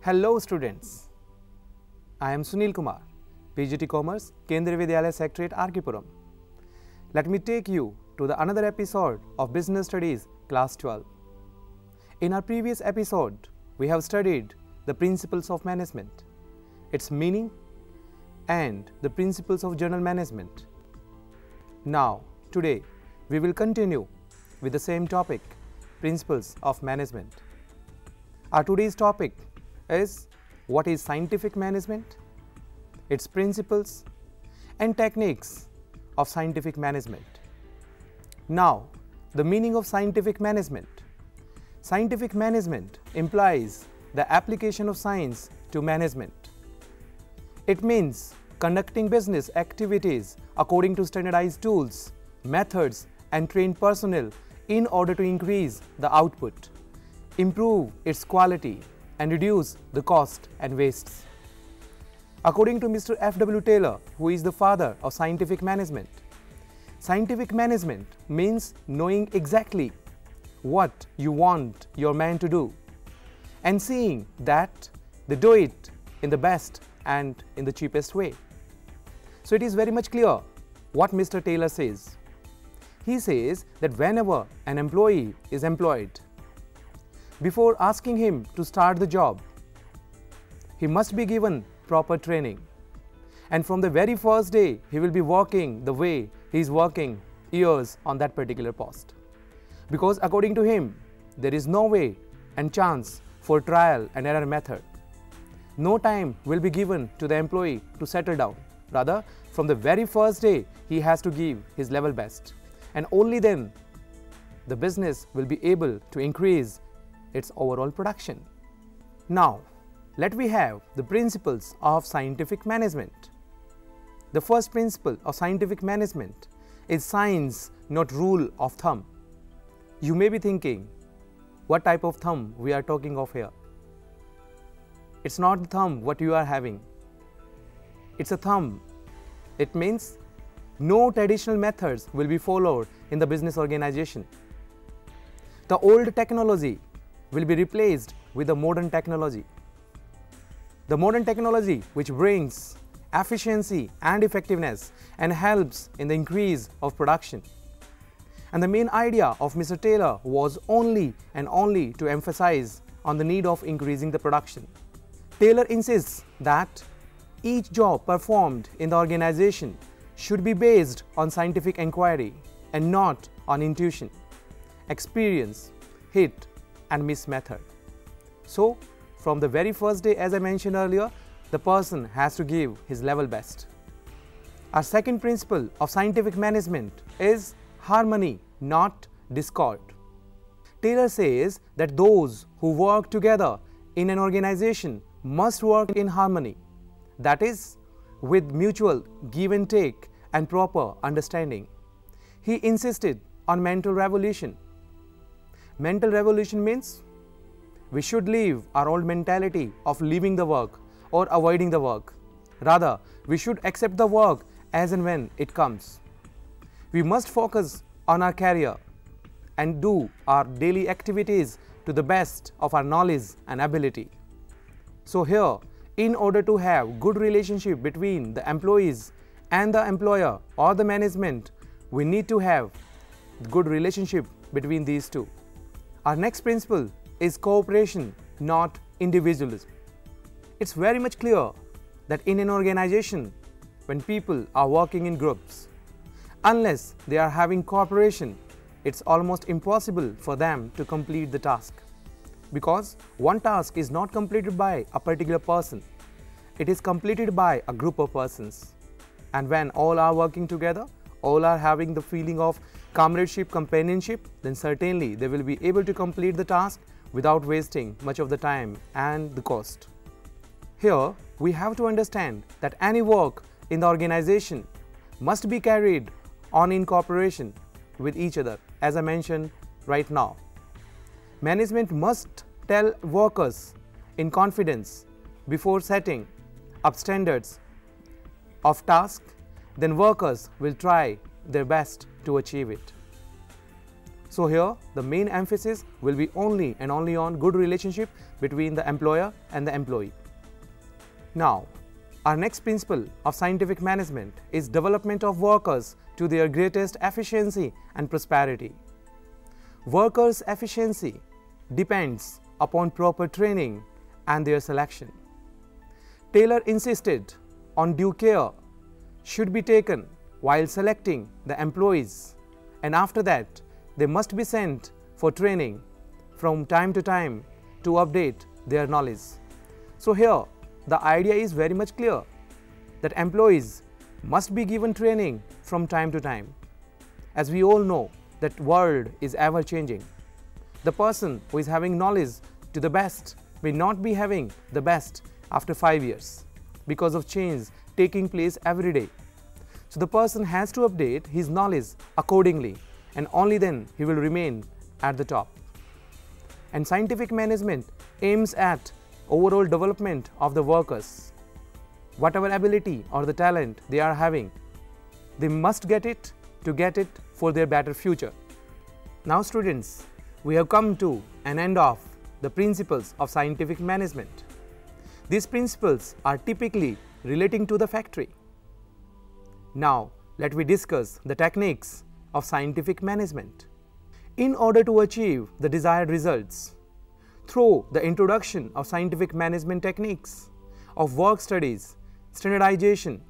Hello students, I am Sunil Kumar, PGT Commerce, Kendriya Vidyalaya Secretariat, Arkipuram. Let me take you to the another episode of Business Studies Class 12. In our previous episode, we have studied the principles of management, its meaning and the principles of journal management. Now, today, we will continue with the same topic, principles of management. Our today's topic is what is scientific management, its principles and techniques of scientific management. Now, the meaning of scientific management. Scientific management implies the application of science to management. It means conducting business activities according to standardized tools, methods and trained personnel in order to increase the output, improve its quality and reduce the cost and wastes. According to Mr. F.W. Taylor, who is the father of scientific management means knowing exactly what you want your man to do and seeing that they do it in the best and in the cheapest way. So it is very much clear what Mr. Taylor says. He says that whenever an employee is employed, before asking him to start the job, he must be given proper training. And from the very first day, he will be working the way he is working years on that particular post. Because according to him, there is no way and chance for trial and error method. No time will be given to the employee to settle down. Rather, from the very first day, he has to give his level best. And only then, the business will be able to increase its overall production. Now, let we have the principles of scientific management. The first principle of scientific management is science, not rule of thumb. You may be thinking, what type of thumb we are talking of here? It's not the thumb what you are having. It's a thumb. It means no traditional methods will be followed in the business organization. The old technology will be replaced with the modern technology. The modern technology which brings efficiency and effectiveness and helps in the increase of production. And the main idea of Mr. Taylor was only to emphasize on the need of increasing the production. Taylor insists that each job performed in the organization should be based on scientific inquiry and not on intuition, experience, hit and miss method. So, from the very first day, as I mentioned earlier, the person has to give his level best. Our second principle of scientific management is harmony, not discord. Taylor says that those who work together in an organization must work in harmony, that is, with mutual give and take and proper understanding. He insisted on mental revolution. Mental revolution means we should leave our old mentality of leaving the work or avoiding the work. Rather, we should accept the work as and when it comes. We must focus on our career and do our daily activities to the best of our knowledge and ability. So here, in order to have good relationship between the employees and the employer or the management, we need to have good relationship between these two. Our next principle is cooperation, not individualism. It's very much clear that in an organization, when people are working in groups, unless they are having cooperation, it's almost impossible for them to complete the task. Because one task is not completed by a particular person, it is completed by a group of persons. And when all are working together, all are having the feeling of comradeship, companionship, then certainly they will be able to complete the task without wasting much of the time and the cost. Here, we have to understand that any work in the organization must be carried on in cooperation with each other, as I mentioned right now. Management must tell workers in confidence before setting up standards of task, then workers will try their best to achieve it. So here the main emphasis will be only and only on good relationship between the employer and the employee. Now, our next principle of scientific management is development of workers to their greatest efficiency and prosperity. Workers' efficiency depends upon proper training and their selection. Taylor insisted on due care should be taken while selecting the employees, and after that they must be sent for training from time to time to update their knowledge. So here the idea is very much clear that employees must be given training from time to time. As we all know that world is ever changing. The person who is having knowledge to the best may not be having the best after 5 years because of change taking place every day. So the person has to update his knowledge accordingly, and only then he will remain at the top. And scientific management aims at overall development of the workers. Whatever ability or the talent they are having, they must get it for their better future. Now students, we have come to an end of the principles of scientific management. These principles are typically relating to the factory. Now let me discuss the techniques of scientific management. In order to achieve the desired results, through the introduction of scientific management techniques, of work studies, standardization,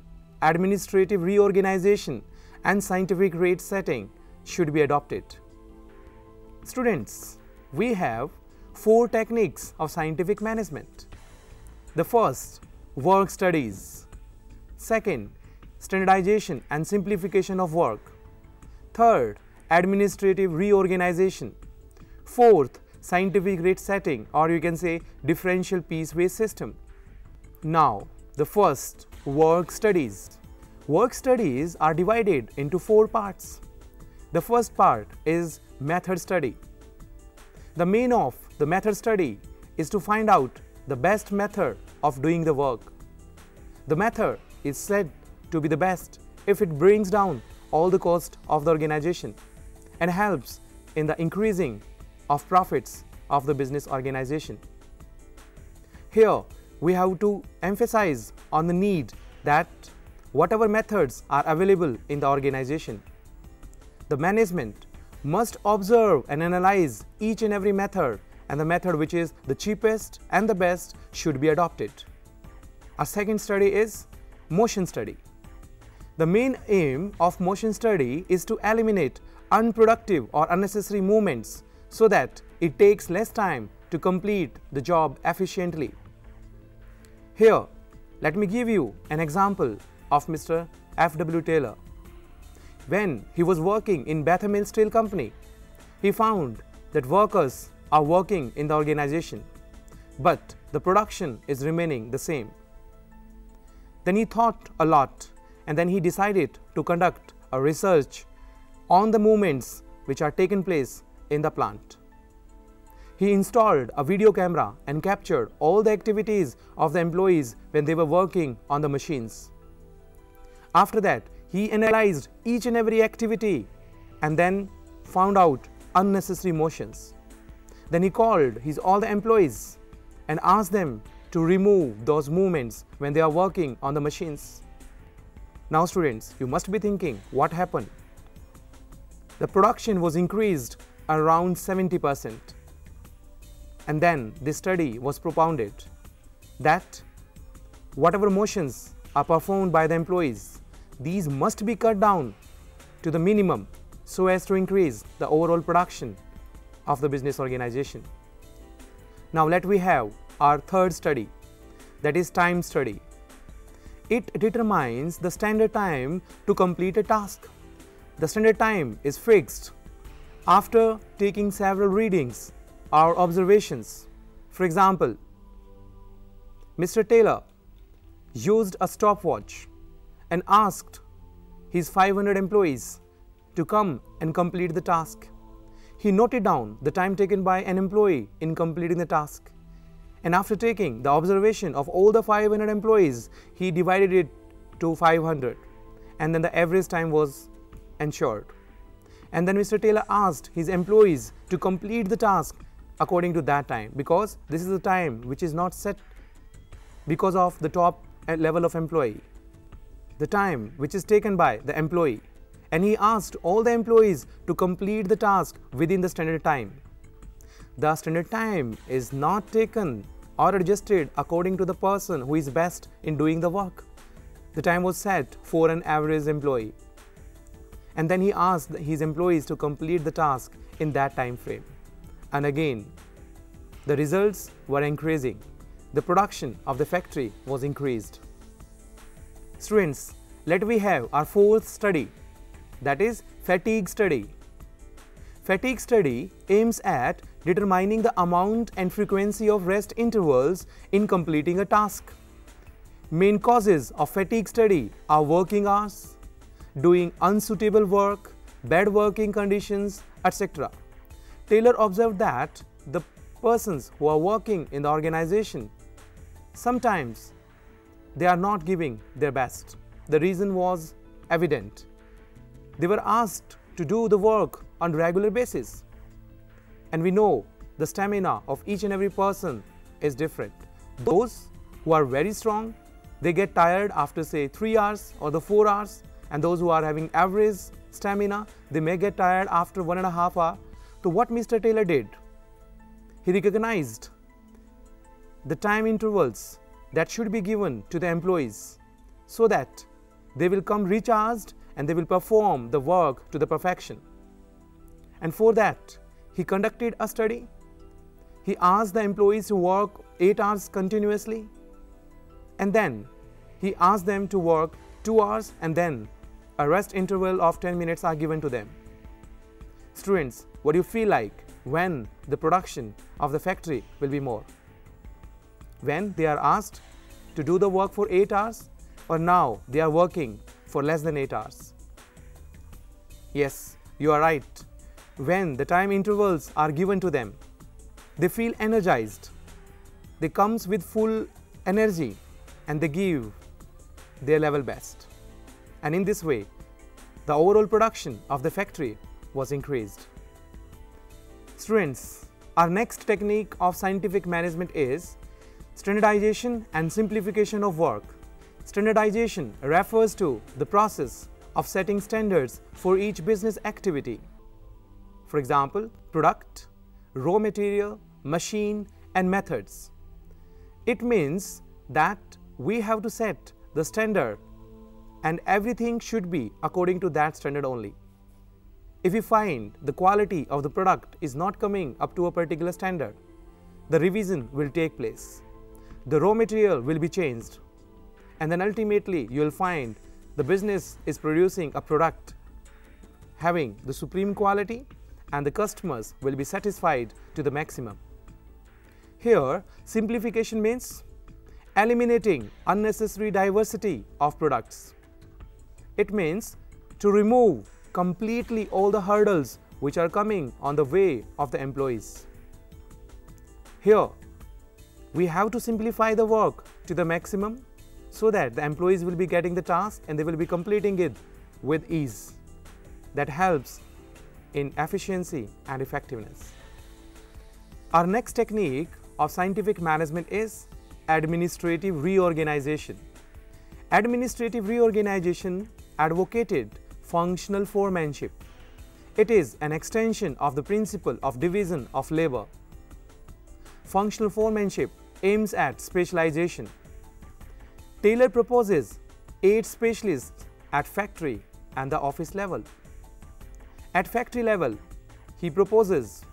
administrative reorganization, and scientific rate setting should be adopted. Students, we have 4 techniques of scientific management. The first, work studies. Second, standardization and simplification of work. Third, administrative reorganization. Fourth, scientific rate setting, or you can say differential piece-based system. Now, the first, work studies. Work studies are divided into 4 parts. The first part is method study. The main of the method study is to find out the best method of doing the work. The method is said to be the best if it brings down all the cost of the organization and helps in the increasing of profits of the business organization. Here we have to emphasize on the need that whatever methods are available in the organization, the management must observe and analyze each and every method, and the method which is the cheapest and the best should be adopted. Our second study is motion study. The main aim of motion study is to eliminate unproductive or unnecessary movements so that it takes less time to complete the job efficiently. Here, let me give you an example of Mr. F.W. Taylor. When he was working in Bethel Steel Company, he found that workers are working in the organization, but the production is remaining the same. Then he thought a lot, and then he decided to conduct a research on the movements which are taking place in the plant. He installed a video camera and captured all the activities of the employees when they were working on the machines. After that, he analyzed each and every activity and then found out unnecessary motions. Then he called all the employees and asked them to remove those movements when they are working on the machines. Now students, you must be thinking what happened. The production was increased around 70%. And then this study was propounded that whatever motions are performed by the employees, these must be cut down to the minimum so as to increase the overall production of the business organization. Now let we have our third study, that is time study. It determines the standard time to complete a task. The standard time is fixed after taking several readings or observations. For example, Mr. Taylor used a stopwatch and asked his 500 employees to come and complete the task. He noted down the time taken by an employee in completing the task. And after taking the observation of all the 500 employees, he divided it to 500. And then the average time was ensured. And then Mr. Taylor asked his employees to complete the task according to that time, because this is the time which is not set because of the top level of employee, the time which is taken by the employee. And he asked all the employees to complete the task within the standard time. The standard time is not taken or adjusted according to the person who is best in doing the work. The time was set for an average employee. And then he asked his employees to complete the task in that time frame. And again, the results were increasing. The production of the factory was increased. Students, let we have our fourth study, that is fatigue study. Fatigue study aims at determining the amount and frequency of rest intervals in completing a task. Main causes of fatigue study are working hours, doing unsuitable work, bad working conditions, etc. Taylor observed that the persons who are working in the organization, sometimes they are not giving their best. The reason was evident. They were asked to do the work on a regular basis. And we know the stamina of each and every person is different. Those who are very strong, they get tired after say 3 hours or the 4 hours. And those who are having average stamina, they may get tired after 1.5 hours. So what Mr. Taylor did, he recognized the time intervals that should be given to the employees so that they will come recharged and they will perform the work to the perfection. And for that, he conducted a study. He asked the employees to work 8 hours continuously, and then he asked them to work 2 hours, and then a rest interval of 10 minutes are given to them. Students, what do you feel like when the production of the factory will be more? When they are asked to do the work for 8 hours, or now they are working for less than 8 hours? Yes, you are right. When the time intervals are given to them, they feel energized. They come with full energy and they give their level best. And in this way, the overall production of the factory was increased. Students, our next technique of scientific management is standardization and simplification of work. Standardization refers to the process of setting standards for each business activity. For example, product, raw material, machine, and methods. It means that we have to set the standard and everything should be according to that standard only. If we find the quality of the product is not coming up to a particular standard, the revision will take place. The raw material will be changed, and then ultimately you will find the business is producing a product having the supreme quality and the customers will be satisfied to the maximum. Here, simplification means eliminating unnecessary diversity of products. It means to remove completely all the hurdles which are coming on the way of the employees. Here, we have to simplify the work to the maximum so that the employees will be getting the task and they will be completing it with ease. That helps in efficiency and effectiveness. Our next technique of scientific management is administrative reorganization. Administrative reorganization advocated functional foremanship. It is an extension of the principle of division of labor. Functional foremanship aims at specialization. Taylor proposes 8 specialists at factory and the office level. At factory level, he proposes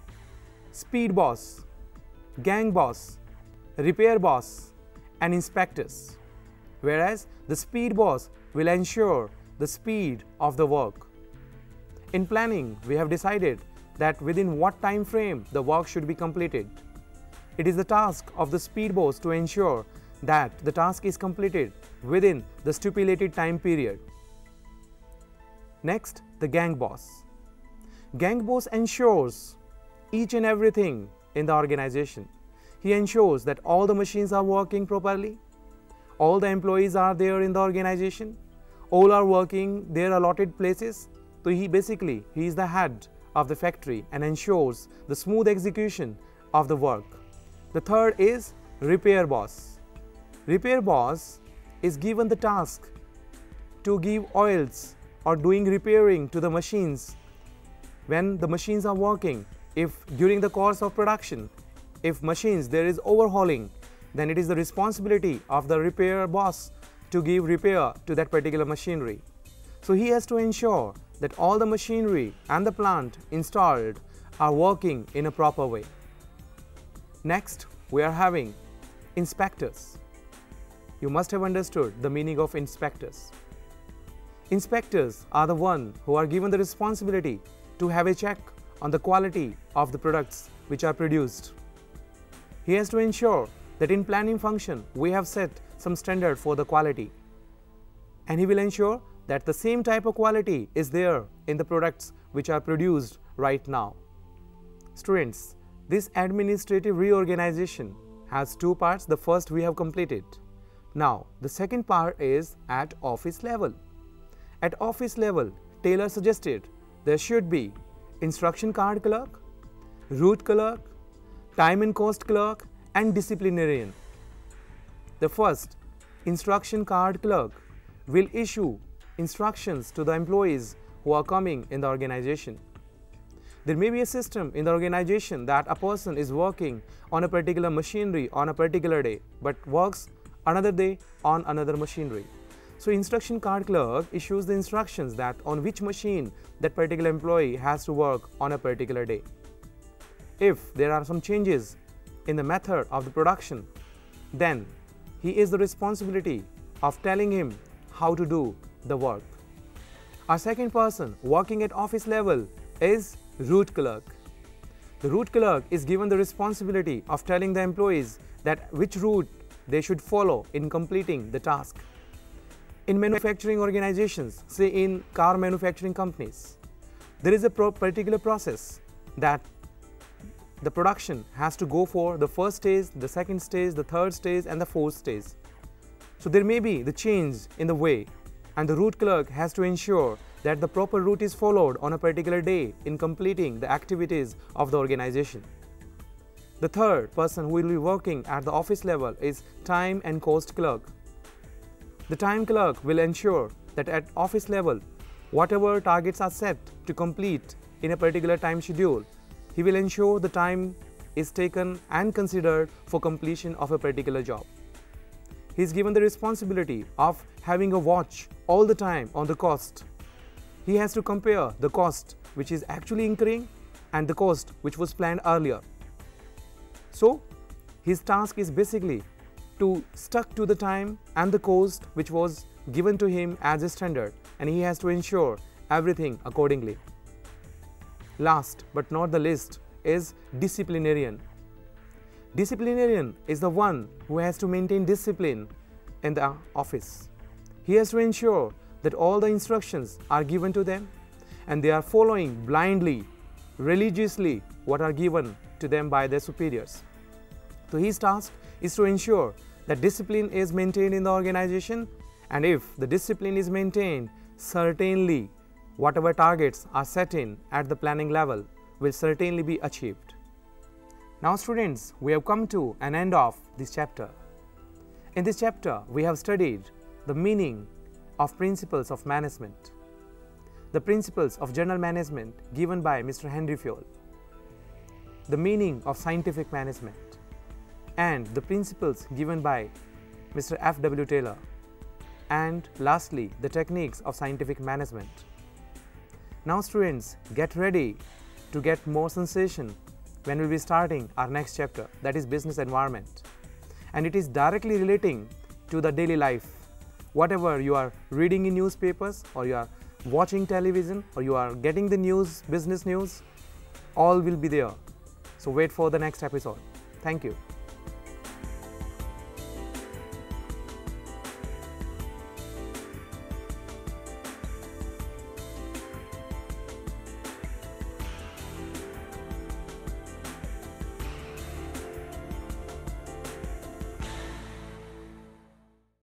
speed boss, gang boss, repair boss, and inspectors, whereas the speed boss will ensure the speed of the work. In planning, we have decided that within what time frame the work should be completed. It is the task of the speed boss to ensure that the task is completed within the stipulated time period. Next, the gang boss. Gang boss ensures each and everything in the organization. He ensures that all the machines are working properly, all the employees are there in the organization, all are working their allotted places, So he is the head of the factory and ensures the smooth execution of the work. The third is repair boss. Repair boss is given the task to give oils or doing repairing to the machines when the machines are working. If during the course of production, if machines there is overhauling, then it is the responsibility of the repair boss to give repair to that particular machinery. So he has to ensure that all the machinery and the plant installed are working in a proper way. Next, we are having inspectors. You must have understood the meaning of inspectors. Inspectors are the ones who are given the responsibility to have a check on the quality of the products which are produced. He has to ensure that in planning function we have set some standard for the quality, and he will ensure that the same type of quality is there in the products which are produced right now. Students, this administrative reorganization has two parts. The first we have completed. Now, the second part is at office level. At office level, Taylor suggested there should be instruction card clerk, route clerk, time and cost clerk, and disciplinarian. The first, instruction card clerk, will issue instructions to the employees who are coming in the organization. There may be a system in the organization that a person is working on a particular machinery on a particular day but works another day on another machinery. So instruction card clerk issues the instructions that on which machine that particular employee has to work on a particular day. If there are some changes in the method of the production, then he is the responsibility of telling him how to do the work. Our second person working at office level is route clerk. The route clerk is given the responsibility of telling the employees that which route they should follow in completing the task. In manufacturing organizations, say in car manufacturing companies, there is a particular process that the production has to go for the first stage, the second stage, the third stage, and the fourth stage. So there may be the change in the way, and the route clerk has to ensure that the proper route is followed on a particular day in completing the activities of the organization. The third person who will be working at the office level is time and cost clerk. The time clerk will ensure that at office level, whatever targets are set to complete in a particular time schedule, he will ensure the time is taken and considered for completion of a particular job. He is given the responsibility of having a watch all the time on the cost. He has to compare the cost which is actually incurring and the cost which was planned earlier. So, his task is basically to stuck to the time and the cost which was given to him as a standard, and he has to ensure everything accordingly. Last but not the least is disciplinarian. Disciplinarian is the one who has to maintain discipline in the office. He has to ensure that all the instructions are given to them and they are following blindly, religiously what are given to them by their superiors. So his task is to ensure that discipline is maintained in the organization, and if the discipline is maintained, certainly whatever targets are set in at the planning level will certainly be achieved. Now students, we have come to an end of this chapter. In this chapter, we have studied the meaning of principles of management, the principles of general management given by Mr. Henry Fayol, the meaning of scientific management, and the principles given by Mr. F.W. Taylor, and lastly, the techniques of scientific management. Now students, get ready to get more sensation when we will be starting our next chapter, that is business environment. And it is directly relating to the daily life. Whatever you are reading in newspapers, or you are watching television, or you are getting the news, business news, all will be there. So wait for the next episode. Thank you.